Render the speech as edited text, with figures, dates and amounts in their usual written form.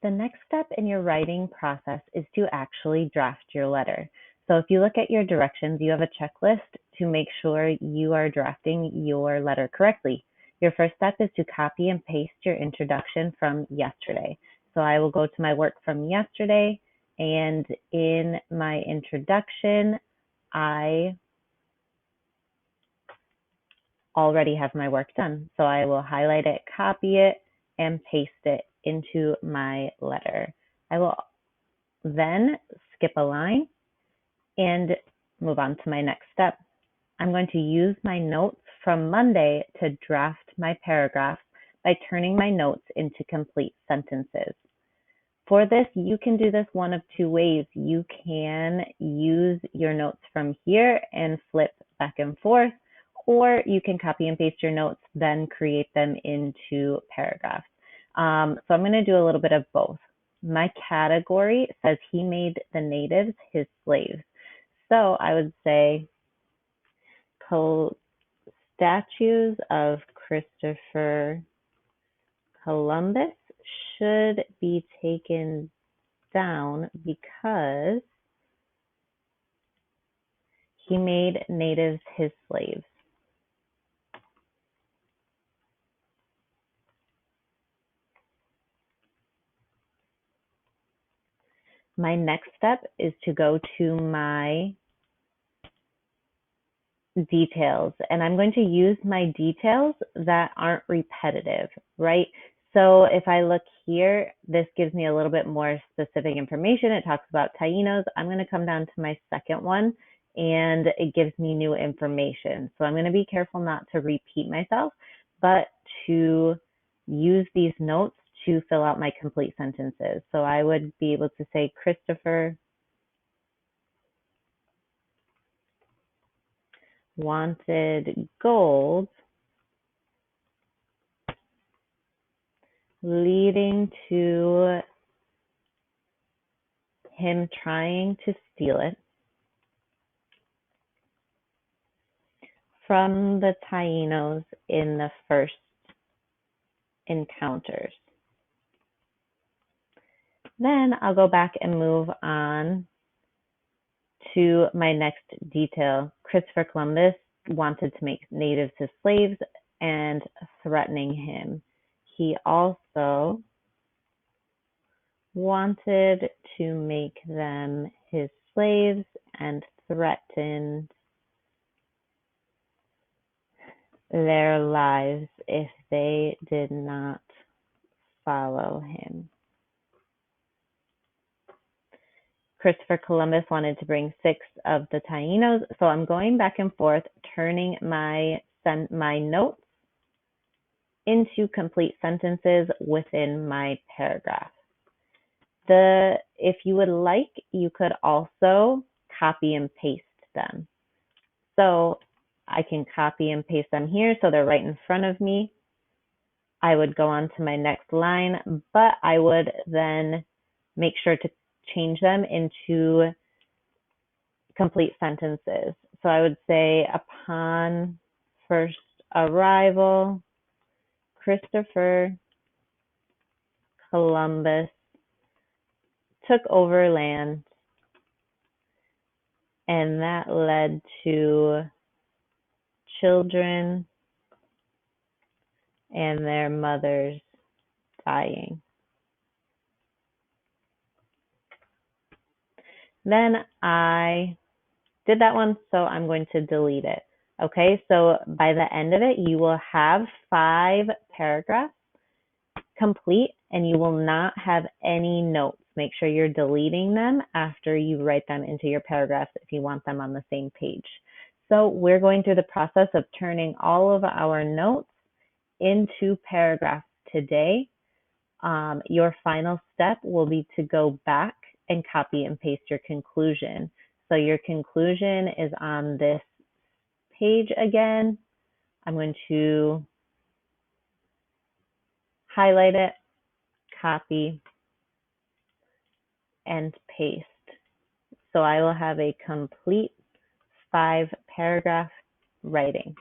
The next step in your writing process is to actually draft your letter. So if you look at your directions, you have a checklist to make sure you are drafting your letter correctly. Your first step is to copy and paste your introduction from yesterday. So I will go to my work from yesterday, and in my introduction, I already have my work done. So I will highlight it, copy it, and paste it into my letter. I will then skip a line and move on to my next step. I'm going to use my notes from Monday to draft my paragraphs by turning my notes into complete sentences. For this, you can do this one of two ways. You can use your notes from here and flip back and forth, or you can copy and paste your notes, then create them into paragraphs. So I'm going to do a little bit of both. My category says he made the natives his slaves. So I would say statues of Christopher Columbus should be taken down because he made natives his slaves. My next step is to go to my details, and I'm going to use my details that aren't repetitive, right? So if I look here, this gives me a little bit more specific information. It talks about Taínos. I'm going to come down to my second one, and it gives me new information. So I'm going to be careful not to repeat myself, but to use these notes to fill out my complete sentences. So I would be able to say Christopher wanted gold, leading to him trying to steal it from the Taínos in the first encounters. Then I'll go back and move on to my next detail. Christopher Columbus wanted to make natives his slaves and threatening him. He also wanted to make them his slaves and threatened their lives if they did not follow him. Christopher Columbus wanted to bring 6 of the Taínos, so I'm going back and forth, turning my notes into complete sentences within my paragraph. If you would like, you could also copy and paste them. So I can copy and paste them here so they're right in front of me. I would go on to my next line, but I would then make sure to change them into complete sentences. So I would say, upon first arrival, Christopher Columbus took over land, and that led to children and their mothers dying. Then I did that one, so I'm going to delete it. Okay, so by the end of it, you will have 5 paragraphs complete, and you will not have any notes. Make sure you're deleting them after you write them into your paragraphs if you want them on the same page. So we're going through the process of turning all of our notes into paragraphs today. Your final step will be to go back and copy and paste your conclusion. So your conclusion is on this page again. I'm going to highlight it, copy, and paste. So I will have a complete 5-paragraph writing.